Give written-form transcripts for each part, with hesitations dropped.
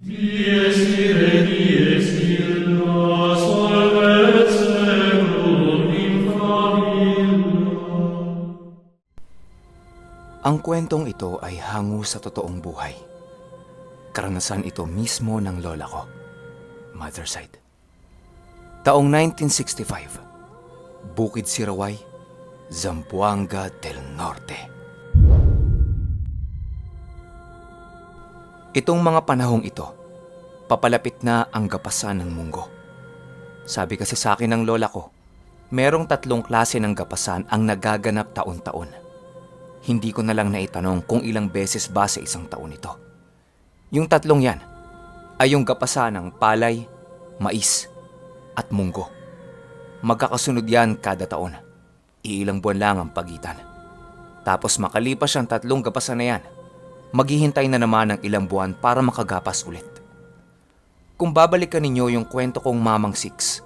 Dies ire, dies illa, solvet seculum in famiglia. Ang kwentong ito ay hango sa totoong buhay. Karanasan ito mismo ng lola ko, mother side. Taong 1965, Bukid Siraway, Zamboanga del Norte. Itong mga panahong ito, papalapit na ang gapasan ng munggo. Sabi kasi sa akin ng lola ko, merong 3 klase ng gapasan ang nagaganap taon-taon. Hindi ko na lang naitanong kung ilang beses ba sa isang taon ito. Yung 3 yan ay yung gapasan ng palay, mais, at munggo. Magkakasunod yan kada taon. Iilang buwan lang ang pagitan. Tapos makalipas ang 3 gapasan na yan, maghihintay na naman ng ilang buwan para makagapas ulit. Kung babalikan ninyo yung kwento kong Mamang Six,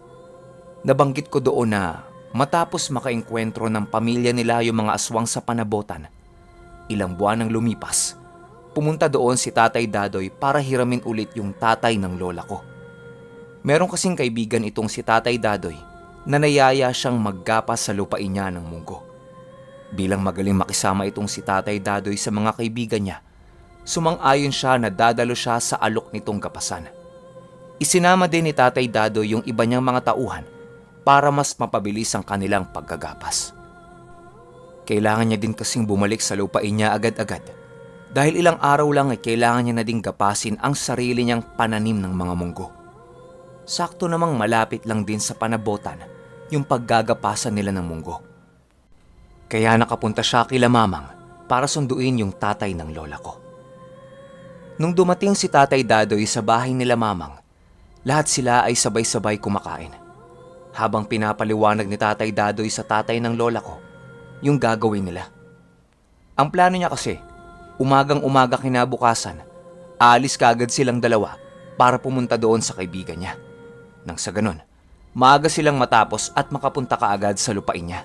nabanggit ko doon na matapos makaengkwentro ng pamilya nila yung mga aswang sa panabotan, ilang buwan nang lumipas, pumunta doon si Tatay Dadoy para hiramin ulit yung tatay ng lola ko. Meron kasing kaibigan itong si Tatay Dadoy na nayaya siyang maggapas sa lupain niya ng munggo. Bilang magaling makisama itong si Tatay Dadoy sa mga kaibigan niya, sumang-ayon siya na dadalo siya sa alok nitong gapasan. Isinama din ni Tatay Dadoy yung iba niyang mga tauhan para mas mapabilis ang kanilang paggagapas. Kailangan niya din kasing bumalik sa lupain niya agad-agad dahil ilang araw lang ay kailangan niya na ding gapasin ang sarili niyang pananim ng mga munggo. Sakto namang malapit lang din sa panabotan yung paggagapasan nila ng munggo. Kaya nakapunta siya kila Mamang para sunduin yung tatay ng lola ko. Nung dumating si Tatay Dadoy sa bahay nila Mamang, lahat sila ay sabay-sabay kumakain. Habang pinapaliwanag ni Tatay Dadoy sa tatay ng lola ko yung gagawin nila. Ang plano niya kasi, umagang-umaga kinabukasan, aalis kaagad silang dalawa para pumunta doon sa kaibigan niya. Nang sa ganon, maaga silang matapos at makapunta kaagad sa lupain niya.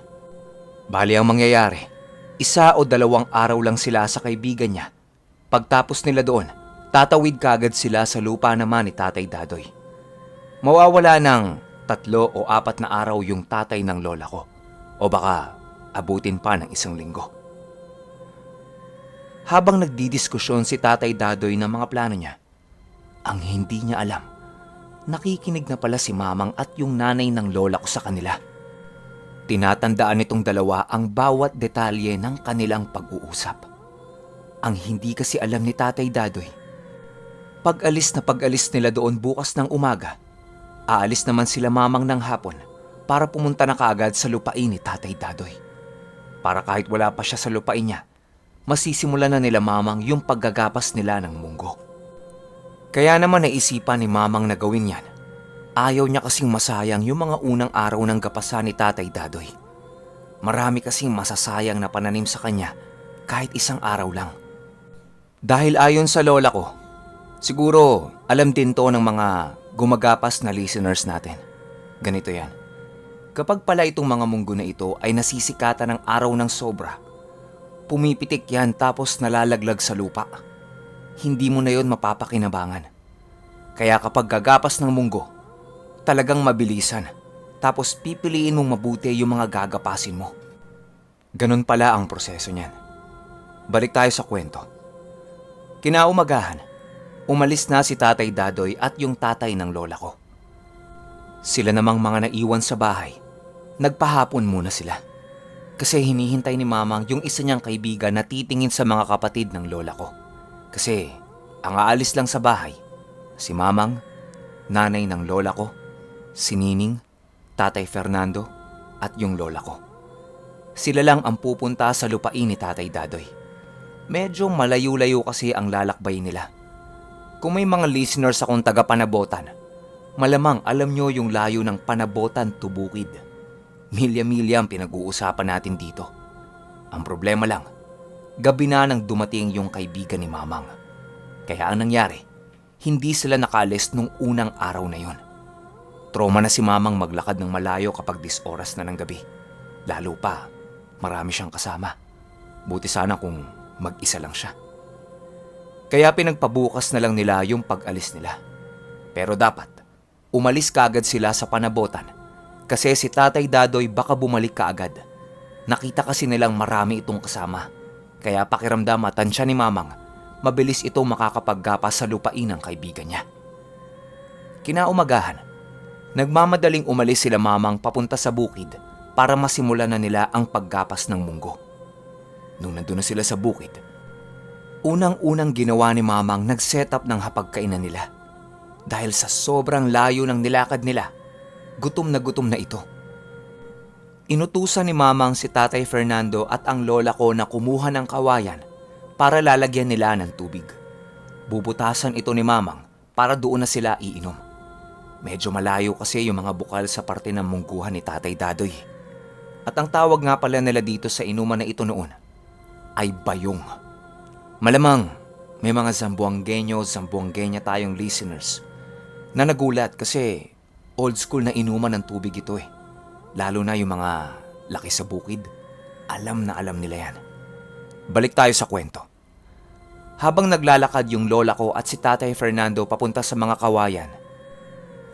Bali ang mangyayari, 1 o 2 araw lang sila sa kaibigan niya. Pagtapos nila doon, tatawid kaagad sila sa lupa naman ni Tatay Dadoy. Mawawala ng 3 o 4 na araw yung tatay ng lola ko, o baka abutin pa ng 1 linggo. Habang nagdidiskusyon si Tatay Dadoy ng mga plano niya, ang hindi niya alam, nakikinig na pala si Mamang at yung nanay ng lola ko sa kanila. Tinatandaan nitong dalawa ang bawat detalye ng kanilang pag-uusap. Ang hindi kasi alam ni Tatay Dadoy, pag-alis nila doon bukas ng umaga, aalis naman sila Mamang ng hapon para pumunta na kaagad sa lupain ni Tatay Dadoy. Para kahit wala pa siya sa lupain niya, masisimulan na nila Mamang yung paggagapas nila ng munggo. Kaya naman naisipan ni Mamang na gawin yan. Ayaw niya kasing masayang yung mga unang araw ng gapasan ni Tatay Dadoy. Marami kasing masasayang na pananim sa kanya kahit 1 araw lang. Dahil ayon sa lola ko, siguro alam din to ng mga gumagapas na listeners natin. Ganito yan. Kapag pala itong mga munggo na ito ay nasisikatan ng araw ng sobra, pumipitik yan tapos nalalaglag sa lupa. Hindi mo na yon mapapakinabangan. Kaya kapag gagapas ng munggo, talagang mabilisan. Tapos pipiliin mong mabuti yung mga gagapasin mo. Ganun pala ang proseso niyan. Balik tayo sa kwento. Kinaumagahan, umalis na si Tatay Dadoy at yung tatay ng lola ko. Sila namang mga naiwan sa bahay, nagpahapon muna sila. Kasi hinihintay ni Mamang yung isa niyang kaibigan na titingin sa mga kapatid ng lola ko. Kasi ang aalis lang sa bahay, si Mamang, nanay ng lola ko, si Nining, Tatay Fernando, at yung lola ko. Sila lang ang pupunta sa lupain ni Tatay Dadoy. Medyo malayo-layo kasi ang lalakbay nila. Kung may mga listeners akong taga-Panabotan, malamang alam nyo yung layo ng Panabotan to Bukid. Milya-milya ang pinag-uusapan natin dito. Ang problema lang, gabi na nang dumating yung kaibigan ni Mamang. Kaya ang nangyari, hindi sila nakaalis nung unang araw na yon. Trauma na si Mamang maglakad ng malayo kapag 10 oras na ng gabi. Lalo pa, marami siyang kasama. Buti sana kung mag-isa lang siya. Kaya pinagpabukas na lang nila yung pag-alis nila. Pero dapat, umalis kaagad sila sa panabotan kasi si Tatay Dadoy baka bumalik kaagad. Nakita kasi nilang marami itong kasama. Kaya pakiramdam at tansya ni Mamang, mabilis itong makakapaggapas sa lupain ng kaibigan niya. Kinaumagahan, nagmamadaling umalis sila Mamang papunta sa bukid para masimulan na nila ang paggapas ng munggo. Nung nandun na sila sa bukid, unang-unang ginawa ni Mamang nag-set up ng hapagkainan nila. Dahil sa sobrang layo ng nilakad nila, gutom na ito. Inutusan ni Mamang si Tatay Fernando at ang lola ko na kumuha ng kawayan para lalagyan nila ng tubig. Bubutasan ito ni Mamang para doon na sila iinom. Medyo malayo kasi yung mga bukal sa parte ng mungguhan ni Tatay Dadoy. At ang tawag nga pala nila dito sa inuman na ito noon ay bayong. Malamang may mga Zamboangenya tayong listeners na nagulat kasi old school na inuman ng tubig ito eh. Lalo na yung mga laki sa bukid. Alam na alam nila yan. Balik tayo sa kwento. Habang naglalakad yung lola ko at si Tatay Fernando papunta sa mga kawayan,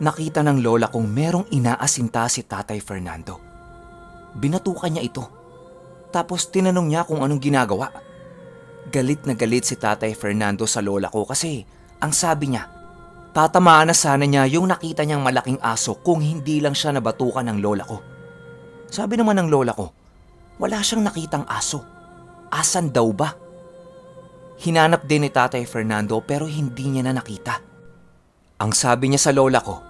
nakita ng lola kong merong inaasinta si Tatay Fernando. Binatukan niya ito. Tapos tinanong niya kung anong ginagawa. Galit na galit si Tatay Fernando sa lola ko kasi ang sabi niya, tatamaan na sana niya yung nakita niyang malaking aso kung hindi lang siya nabatukan ng lola ko. Sabi naman ng lola ko, wala siyang nakitang aso. Asan daw ba? Hinanap din ni Tatay Fernando pero hindi niya na nakita. Ang sabi niya sa lola ko,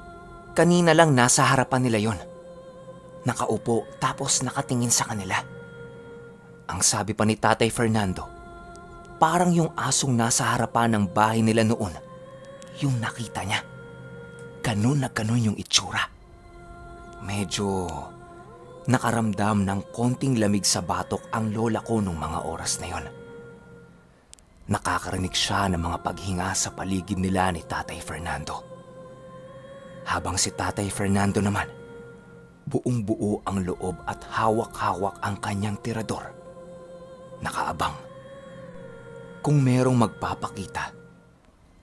kanina lang nasa harapan nila yon. Nakaupo tapos nakatingin sa kanila. Ang sabi pa ni Tatay Fernando, parang yung asong nasa harapan ng bahay nila noon, yung nakita niya. Ganun na ganun yung itsura. Medyo nakaramdam ng konting lamig sa batok ang lola ko nung mga oras na yon. Nakakarinig siya ng mga paghinga sa paligid nila ni Tatay Fernando. Habang si Tatay Fernando naman, buong buo ang loob at hawak-hawak ang kanyang tirador. Nakaabang kung merong magpapakita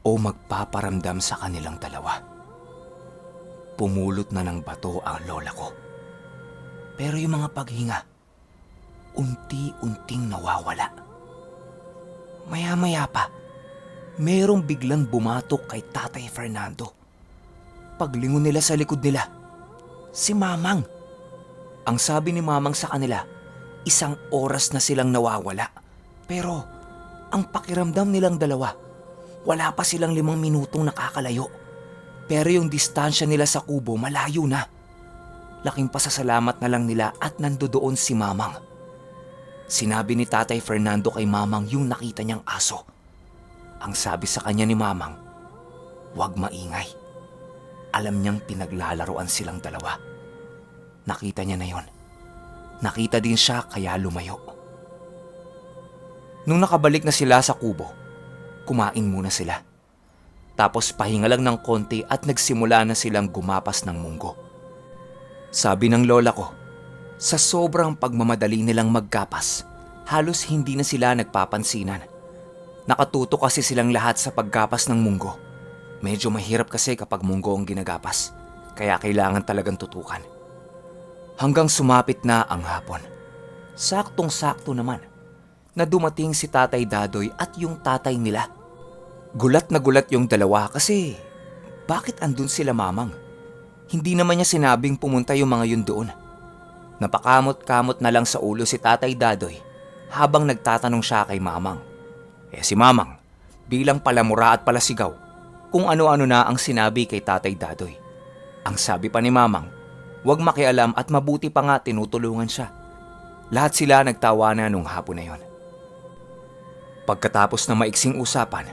o magpaparamdam sa kanilang dalawa. Pumulot na ng bato ang lola ko. Pero yung mga paghinga, unti-unting nawawala. Maya-maya pa, merong biglang bumatok kay Tatay Fernando. Paglingon nila sa likod nila, si Mamang. Ang sabi ni Mamang sa kanila, 1 oras na silang nawawala. Pero ang pakiramdam nilang dalawa, wala pa silang 5 minutong nakakalayo. Pero yung distansya nila sa kubo malayo na. Laking pasasalamat na lang nila at nandoon si Mamang. Sinabi ni Tatay Fernando kay Mamang yung nakita niyang aso. Ang sabi sa kanya ni Mamang, huwag maingay. Alam niyang pinaglalaroan silang dalawa. Nakita niya na yon. Nakita din siya kaya lumayo. Nung nakabalik na sila sa kubo, kumain muna sila. Tapos pahinga lang ng konti at nagsimula na silang gumapas ng munggo. Sabi ng lola ko, sa sobrang pagmamadali nilang maggapas, halos hindi na sila nagpapansinan. Nakatuto kasi silang lahat sa paggapas ng munggo. Medyo mahirap kasi kapag munggo ang ginagapas, kaya kailangan talagang tutukan. Hanggang sumapit na ang hapon. Saktong-sakto naman na dumating si Tatay Dadoy at yung tatay nila. Gulat na gulat yung dalawa kasi bakit andun sila Mamang? Hindi naman niya sinabing pumunta yung mga yun doon. Napakamot-kamot na lang sa ulo si Tatay Dadoy habang nagtatanong siya kay Mamang. Si Mamang, bilang palamura at palasigaw, kung ano-ano na ang sinabi kay Tatay Dadoy. Ang sabi pa ni Mamang, huwag makialam at mabuti pa nga tinutulungan siya. Lahat sila nagtawanan nung hapon na yon. Pagkatapos ng maiksing usapan,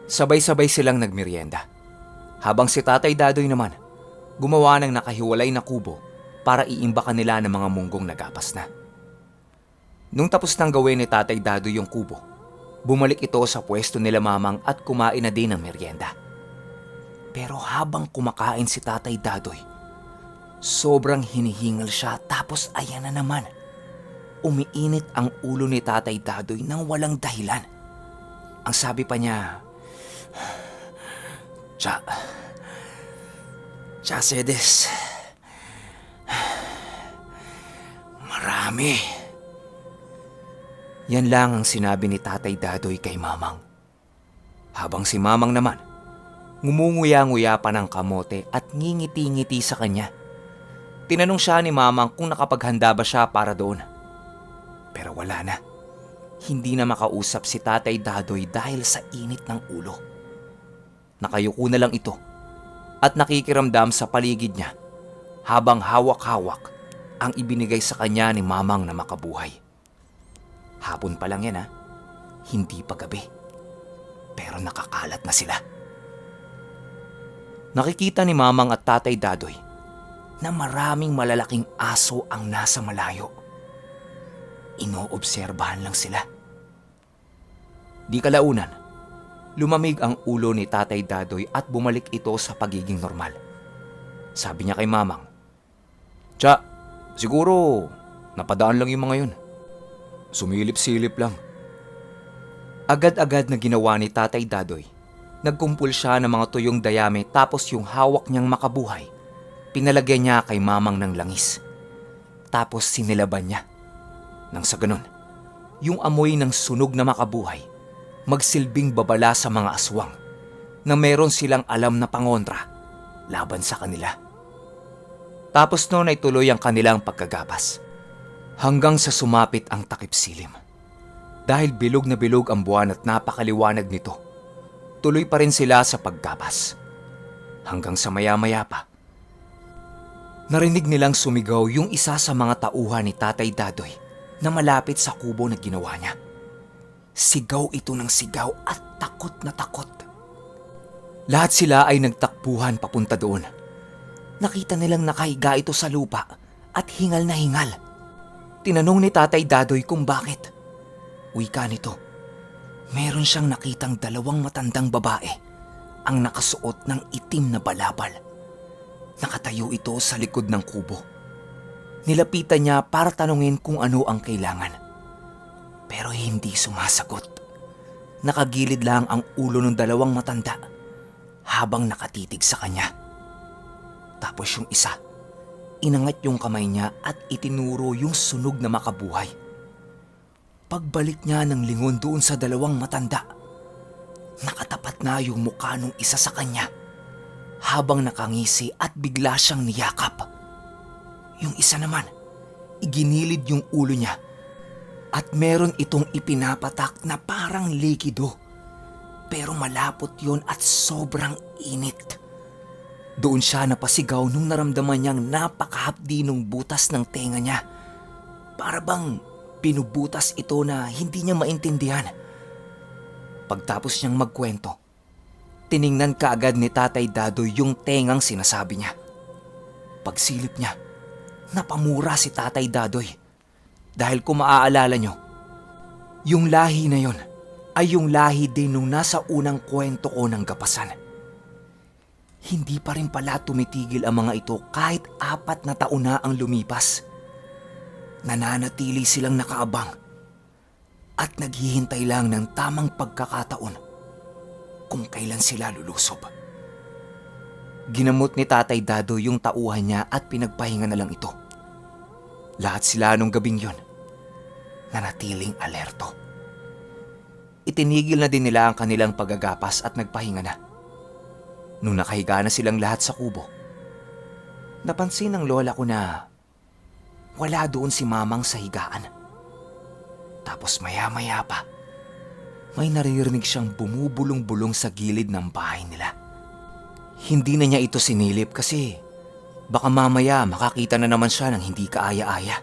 sabay-sabay silang nagmerienda. Habang si Tatay Dadoy naman, gumawa ng nakahiwalay na kubo para iimbakan nila ng mga munggong nagapas na. Nung tapos nang gawin ni Tatay Dadoy yung kubo, bumalik ito sa pwesto nila Mamang at kumain na din ng merienda. Pero habang kumakain si Tatay Dadoy, sobrang hinihingal siya tapos ayan na naman. Umiinit ang ulo ni Tatay Dadoy nang walang dahilan. Ang sabi pa niya, Sedes. Marami. Yan lang ang sinabi ni Tatay Dadoy kay Mamang. Habang si Mamang naman, ngumunguya-nguya pa ng kamote at ngingiti-ngiti sa kanya. Tinanong siya ni Mamang kung nakapaghanda ba siya para doon. Pero wala na. Hindi na makausap si Tatay Dadoy dahil sa init ng ulo. Nakayuko na lang ito at nakikiramdam sa paligid niya habang hawak-hawak ang ibinigay sa kanya ni Mamang na makabuhay. Hapon pa lang yan hindi pa gabi. Pero nakakalat na sila. Nakikita ni Mamang at Tatay Dadoy na maraming malalaking aso ang nasa malayo. Inoobserbahan lang sila. Di kalaunan, lumamig ang ulo ni Tatay Dadoy at bumalik ito sa pagiging normal. Sabi niya kay Mamang, siguro napadaan lang yung mga yun. Sumilip-silip lang. Agad-agad na ginawa ni Tatay Dadoy. Nagkumpul siya ng mga tuyong dayami tapos yung hawak niyang makabuhay, pinalagyan niya kay Mamang ng langis. Tapos sinilaban niya. Nang sa ganun, yung amoy ng sunog na makabuhay, magsilbing babala sa mga aswang na meron silang alam na pangontra laban sa kanila. Tapos noon ay tuloy ang kanilang pagkagapas hanggang sa sumapit ang takip silim. Dahil bilog na bilog ang buwan at napakaliwanag nito, tuloy pa rin sila sa paggabas. Hanggang sa maya-maya pa, narinig nilang sumigaw yung isa sa mga tauhan ni Tatay Dadoy na malapit sa kubo na ginawa niya. Sigaw ito ng sigaw at takot na takot. Lahat sila ay nagtakbuhan papunta doon. Nakita nilang nakahiga ito sa lupa at hingal na hingal. Tinanong ni Tatay Dadoy kung bakit. Wika nito, meron siyang nakitang 2 matandang babae ang nakasuot ng itim na balabal. Nakatayo ito sa likod ng kubo. Nilapitan niya para tanungin kung ano ang kailangan. Pero hindi sumasagot. Nakagilid lang ang ulo ng 2 matanda habang nakatitig sa kanya. Tapos yung isa, inangat yung kamay niya at itinuro yung sunog na makabuhay. Pagbalik niya ng lingon doon sa 2 matanda, nakatapat na yung mukha nung isa sa kanya habang nakangisi at bigla siyang niyakap. Yung isa naman, iginilid yung ulo niya at meron itong ipinapatak na parang likido. Pero malapot yon at sobrang init. Doon siya napasigaw nung naramdaman niyang napakahapdi nung butas ng tenga niya. Para bang pinubutas ito na hindi niya maintindihan. Pagtapos niyang magkwento, tiningnan kaagad ni Tatay Dadoy yung tengang sinasabi niya. Pagsilip niya, napamura si Tatay Dadoy. Dahil kung maaalala niyo, yung lahi na yon ay yung lahi din nung nasa unang kwento ko ng gapasan. Hindi pa rin pala tumitigil ang mga ito kahit 4 na taon na ang lumipas. Nananatili silang nakaabang at naghihintay lang ng tamang pagkakataon kung kailan sila lulusob. Ginamot ni Tatay Dado yung tauhan niya at pinagpahinga na lang ito. Lahat sila nung gabing yun nanatiling alerto. Itinigil na din nila ang kanilang paggagapas at nagpahinga na. Nung nakahiga na silang lahat sa kubo, napansin ng lola ko na wala doon si Mamang sa higaan. Tapos maya-maya pa, may naririnig siyang bumubulong-bulong sa gilid ng bahay nila. Hindi na niya ito sinilip kasi baka mamaya makakita na naman siya ng hindi kaaya-aya.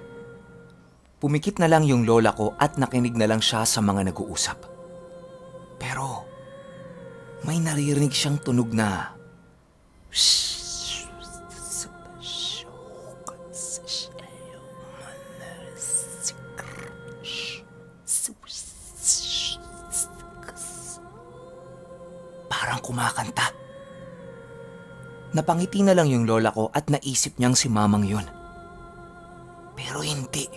Pumikit na lang yung lola ko at nakinig na lang siya sa mga nag-uusap. Pero may naririnig siyang tunog na parang kumakanta. Napangiti na lang yung lola ko at naisip niyang si Mamang yun. Pero hindi.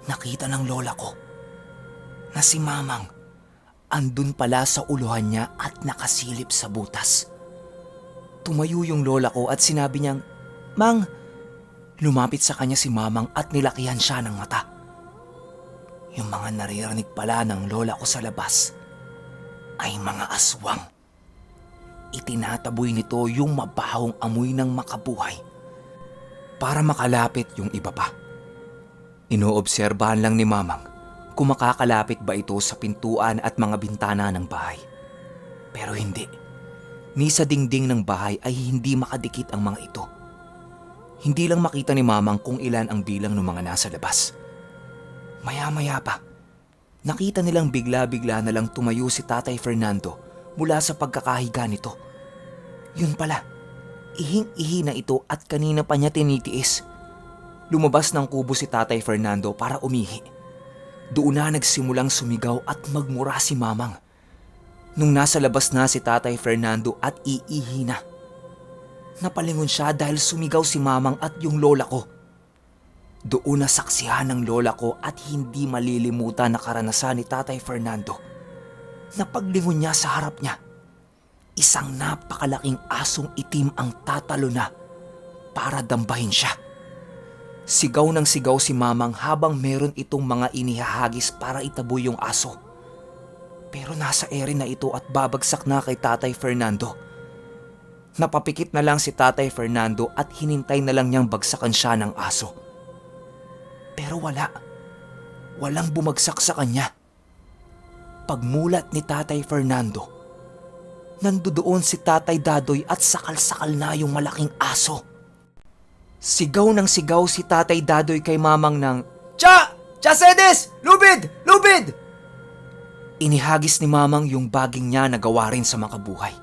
Nakita ng lola ko na si Mamang andun pala sa uluhan niya at nakasilip sa butas. Tumayo yung lola ko at sinabi niyang, "Mang!" Lumapit sa kanya si Mamang at nilakihan siya ng mata. Yung mga naririnig pala ng lola ko sa labas ay mga aswang. Itinataboy nito yung mabahong amoy ng makabuhay para makalapit yung iba pa. Inoobserbahan lang ni Mamang kung makakalapit ba ito sa pintuan at mga bintana ng bahay. Pero hindi. Ni sa dingding ng bahay ay hindi makadikit ang mga ito. Hindi lang makita ni Mamang kung ilan ang bilang ng mga nasa labas. Maya-maya pa, nakita nilang bigla-bigla na lang tumayo si Tatay Fernando mula sa pagkakahiga nito. Yun pala, ihing-ihi na ito at kanina pa niya tinitiis. Lumabas ng kubo si Tatay Fernando para umihi. Doon na nagsimulang sumigaw at magmura si Mamang. Nung nasa labas na si Tatay Fernando at iihi na, napalingon siya dahil sumigaw si Mamang at yung lola ko. Doon nasaksihan ng lola ko at hindi malilimutan na karanasan ni Tatay Fernando na paglingon niya sa harap niya. Isang napakalaking asong itim ang tatalo na para dambahin siya. Sigaw ng sigaw si Mamang habang meron itong mga inihahagis para itaboy yung aso. Pero nasa ere na ito at babagsak na kay Tatay Fernando. Napapikit na lang si Tatay Fernando at hinintay na lang niyang bagsakan siya ng aso. Pero walang bumagsak sa kanya. Pagmulat ni Tatay Fernando, nandoon si Tatay Dadoy at sakal-sakal na yung malaking aso. Sigaw ng sigaw si Tatay Dadoy kay Mamang ng, "Cha! Chasedes! Lubid! Lubid!" Inihagis ni Mamang yung baging niya na gawa rin sa makabuhay.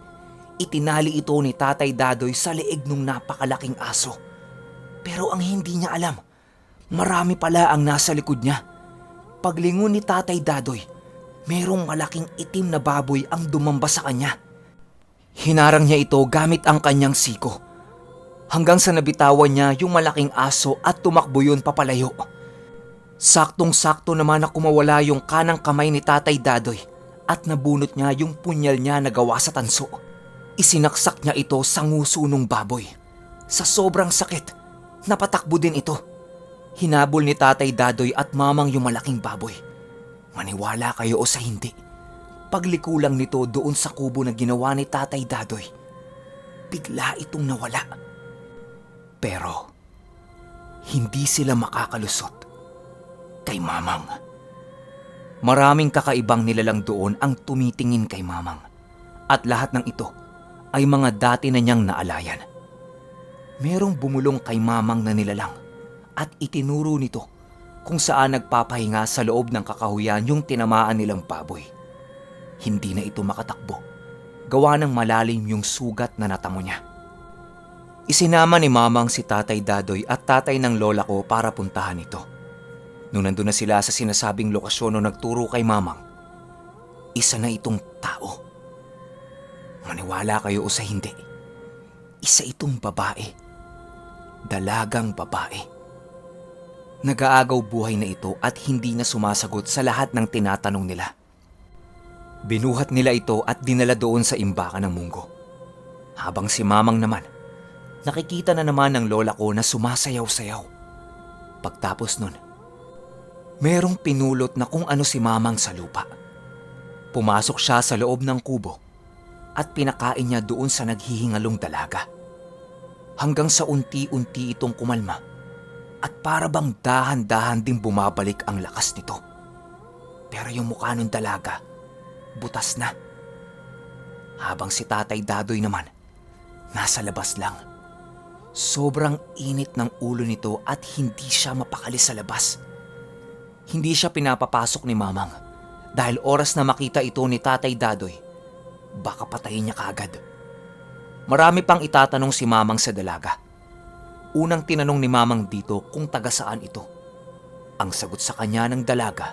Itinali ito ni Tatay Dadoy sa leeg nung napakalaking aso. Pero ang hindi niya alam, marami pala ang nasa likod niya. Paglingon ni Tatay Dadoy, merong malaking itim na baboy ang dumamba sa kanya. Hinarang niya ito gamit ang kanyang siko. Hanggang sa nabitawan niya yung malaking aso at tumakbo yun papalayo. Saktong-sakto naman na kumawala yung kanang kamay ni Tatay Dadoy at nabunot niya yung punyal niya na gawa sa tanso. Isinaksak niya ito sa nguso ng baboy. Sa sobrang sakit, napatakbo din ito. Hinabol ni Tatay Dadoy at Mamang yung malaking baboy. Maniwala kayo o sa hindi, pagliko lang nito doon sa kubo na ginawa ni Tatay Dadoy, bigla itong nawala. Pero hindi sila makakalusot kay Mamang. Maraming kakaibang nilalang doon ang tumitingin kay Mamang. At lahat ng ito ay mga dati na niyang naalayan. Merong bumulong kay Mamang na nilalang at itinuro nito kung saan nagpapahinga sa loob ng kakahuyan yung tinamaan nilang baboy. Hindi na ito makatakbo, gawa ng malalim yung sugat na natamo niya. Isinama ni Mamang si Tatay Dadoy at tatay ng lola ko para puntahan ito. Nung nandun na sila sa sinasabing lokasyon o nagturo kay Mamang, isa na itong tao. Maniwala kayo o sa hindi, isa itong babae. Dalagang babae. Nag-aagaw buhay na ito at hindi na sumasagot sa lahat ng tinatanong nila. Binuhat nila ito at dinala doon sa imbakan ng munggo. Habang si Mamang naman, nakikita na naman ng lola ko na sumasayaw-sayaw. Pagtapos nun, merong pinulot na kung ano si Mamang sa lupa. Pumasok siya sa loob ng kubo at pinakain niya doon sa naghihingalong dalaga. Hanggang sa unti-unti itong kumalma at para bang dahan-dahan ding bumabalik ang lakas nito. Pero yung mukha ng dalaga, butas na. Habang si Tatay Dadoy naman, nasa labas lang. Sobrang init ng ulo nito at hindi siya mapakali sa labas. Hindi siya pinapapasok ni Mamang dahil oras na makita ito ni Tatay Dadoy, baka patayin niya kaagad. Marami pang itatanong si Mamang sa dalaga. Unang tinanong ni Mamang dito kung taga saan ito. Ang sagot sa kanya ng dalaga,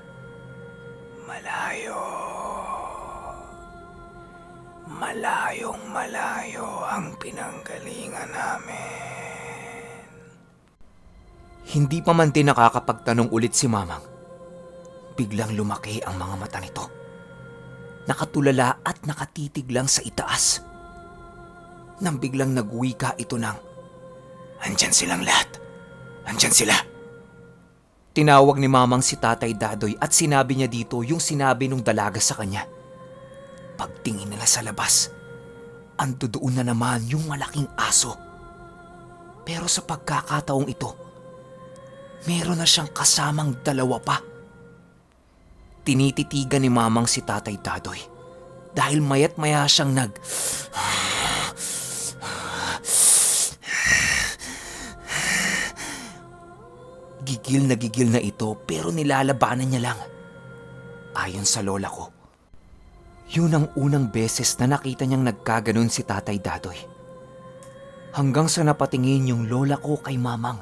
"Malayo. Malayong malayo ang pinanggalingan namin." Hindi pa man din nakakapagtanong ulit si Mamang, biglang lumaki ang mga mata nito. nakatulala at nakatitig lang sa itaas. Nang biglang nagwika ito ng, "Andyan silang lahat. Andyan sila." Tinawag ni Mamang si Tatay Dadoy at sinabi niya dito yung sinabi nung dalaga sa kanya. Pagtingin nila sa labas, ando doon na naman yung malaking aso. Pero sa pagkakataong ito, meron na siyang kasamang dalawa pa. Tinititigan ni Mamang si Tatay Dadoy dahil mayat maya siyang gigil na ito pero nilalabanan niya lang. Ayon sa lola ko, yun ang unang beses na nakita niyang nagkaganon si Tatay Dadoy. Hanggang sa napatingin yung lola ko kay Mamang.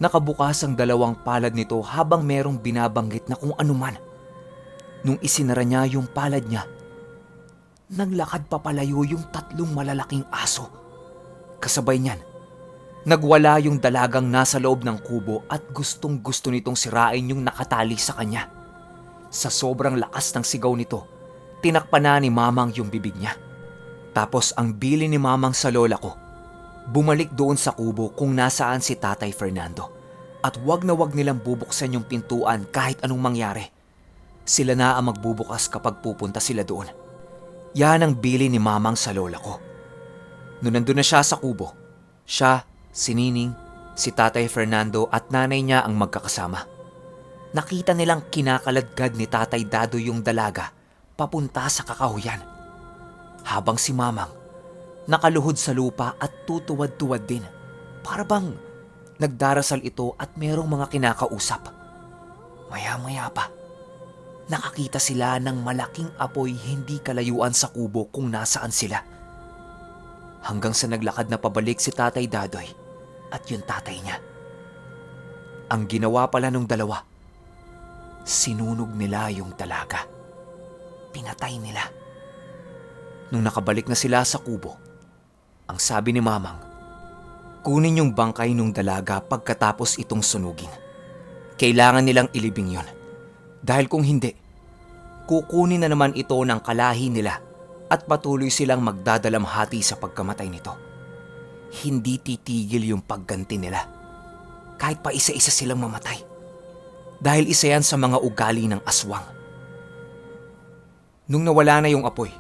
Nakabukas ang dalawang palad nito habang merong binabanggit na kung anuman. Nung isinara niya yung palad niya, naglakad papalayo yung 3 malalaking aso. Kasabay niyan, nagwala yung dalagang nasa loob ng kubo at gustong-gusto nitong sirain yung nakatali sa kanya. Sa sobrang lakas ng sigaw nito, tinakpan na ni Mamang yung bibig niya. Tapos ang bili ni Mamang sa lola ko, bumalik doon sa kubo kung nasaan si Tatay Fernando. At wag na wag nilang bubuksan yung pintuan kahit anong mangyari. Sila na ang magbubukas kapag pupunta sila doon. Yan ang bili ni Mamang sa lola ko. Noon nandun na siya sa kubo, siya, si Nining, si Tatay Fernando at nanay niya ang magkakasama. Nakita nilang kinakaladkad ni Tatay Dadoy yung dalaga papunta sa kakahuyan. Habang si Mamang nakaluhod sa lupa at tutuwad-tuwad din. Para bang nagdarasal ito at merong mga kinakausap. Maya-maya pa, nakakita sila ng malaking apoy hindi kalayuan sa kubo kung nasaan sila. Hanggang sa naglakad na pabalik si Tatay Dadoy at yung tatay niya. Ang ginawa pala nung dalawa, sinunog nila yung dalaga. Pinatay nila. Nung nakabalik na sila sa kubo, ang sabi ni Mamang, kunin yung bangkay nung dalaga pagkatapos itong sunugin. Kailangan nilang ilibing yon. Dahil kung hindi, kukunin na naman ito ng kalahi nila at patuloy silang magdadalamhati sa pagkamatay nito. Hindi titigil yung pagganti nila. Kahit pa isa-isa silang mamatay. Dahil isa yan sa mga ugali ng aswang. Nung nawala na yung apoy,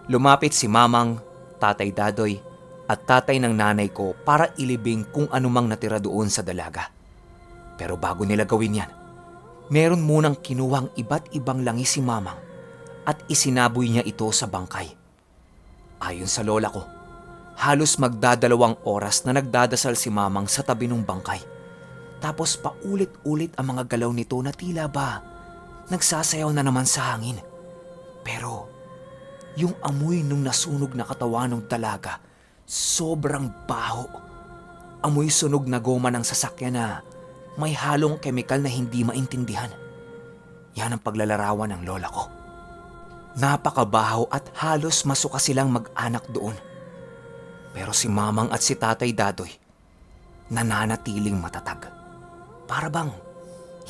lumapit si Mamang, Tatay Dadoy at tatay ng nanay ko para ilibing kung anumang natira doon sa dalaga. Pero bago nila gawin yan, meron munang kinuhang iba't ibang langis si Mamang at isinaboy niya ito sa bangkay. Ayon sa lola ko, halos magdadalawang oras na nagdadasal si Mamang sa tabi ng bangkay. Tapos paulit-ulit ang mga galaw nito na tila ba nagsasayaw na naman sa hangin. Pero yung amoy nung nasunog na katawan ng dalaga, sobrang baho. Amoy sunog na goma ng sasakyan na may halong kemikal na hindi maintindihan. Yan ang paglalarawan ng lola ko. Napakabaho at halos masuka silang mag-anak doon. Pero si Mamang at si Tatay Dadoy, nananatiling matatag. Para bang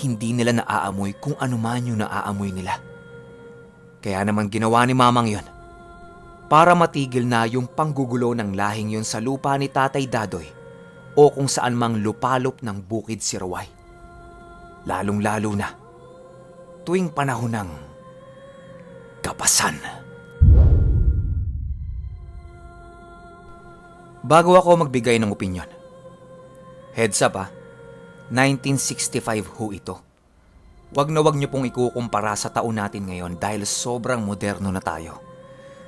hindi nila naaamoy kung ano man yung naaamoy nila. Kaya naman ginawa ni Mamang yon para matigil na yung panggugulo ng lahing yon sa lupa ni Tatay Dadoy o kung saan mang lupalop ng bukid si Raway. Lalong-lalo na tuwing panahon ng kapasan. Bago ako magbigay ng opinyon, heads up 1965 ho ito. Wag na wag niyo pong ikukumpara sa taon natin ngayon dahil sobrang moderno na tayo.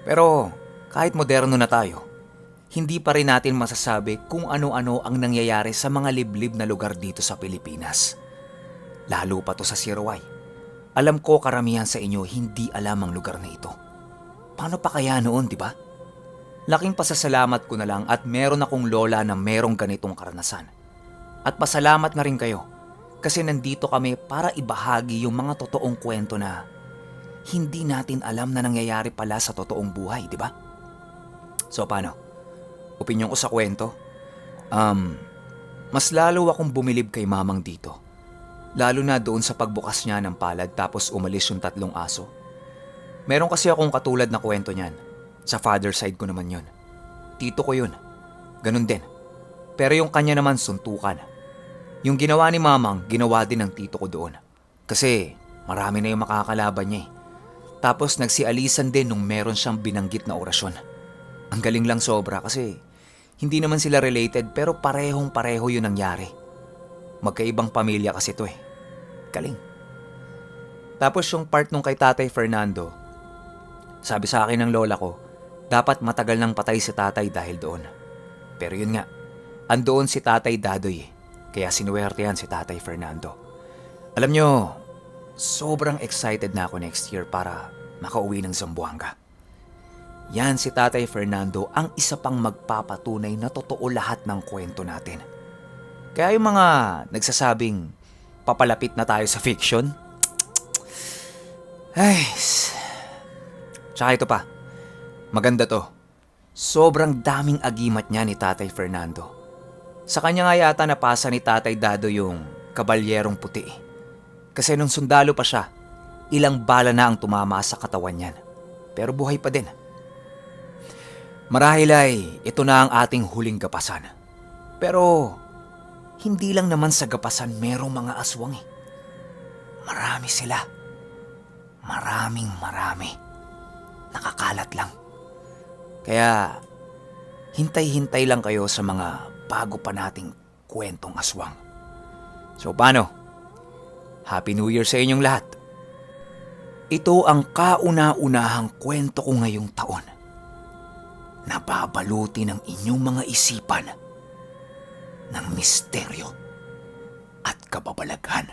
Pero kahit moderno na tayo, hindi pa rin natin masasabi kung ano-ano ang nangyayari sa mga liblib na lugar dito sa Pilipinas. Lalo pa to sa Siraway. Alam ko karamihan sa inyo hindi alam ang lugar na ito. Paano pa kaya noon, di ba? Laking pasasalamat ko na lang at meron akong lola na merong ganitong karanasan. At pasalamat na rin kayo kasi nandito kami para ibahagi yung mga totoong kwento na hindi natin alam na nangyayari pala sa totoong buhay, di ba? So paano? Opinyon ko sa kwento? Mas lalo akong bumilib kay Mamang dito. Lalo na doon sa pagbukas niya ng palad tapos umalis yung 3 aso. Meron kasi akong katulad na kwento niyan. Sa father side ko naman yun. Tito ko yun. Ganun din. Pero yung kanya naman suntukan. Yung ginawa ni mamang, ginawa din ng tito ko doon. Kasi marami na yung makakalaban niya eh. Tapos nagsialisan din nung meron siyang binanggit na orasyon. Ang galing lang sobra kasi hindi naman sila related pero parehong pareho yun nangyari. Magkaibang pamilya kasi to eh. Galing. Tapos yung part nung kay Tatay Fernando, sabi sa akin ng lola ko, dapat matagal nang patay si tatay dahil doon. Pero yun nga, andoon si Tatay Dadoy eh. Kaya sinuwertehan si Tatay Fernando. Alam nyo, sobrang excited na ako next year para makauwi ng Zamboanga. Yan si Tatay Fernando ang isa pang magpapatunay na totoo lahat ng kwento natin. Kaya yung mga nagsasabing papalapit na tayo sa fiction, ay, tsaka ito pa, maganda to. Sobrang daming agimat niya ni Tatay Fernando. Sa kanya nga yata napasa ni Tatay Dado yung kabalyerong puti. Kasi nung sundalo pa siya, ilang bala na ang tumama sa katawan niyan. Pero buhay pa din. Marahil ay ito na ang ating huling gapasan. Pero hindi lang naman sa gapasan merong mga aswang eh. Marami sila. Marami. Nakakalat lang. Kaya hintay-hintay lang kayo sa mga bago pa nating kwentong aswang. So paano? Happy New Year sa inyong lahat. Ito ang kauna-unahang kwento ko ngayong taon. Nababaluti ng inyong mga isipan ng misteryo at kababalaghan.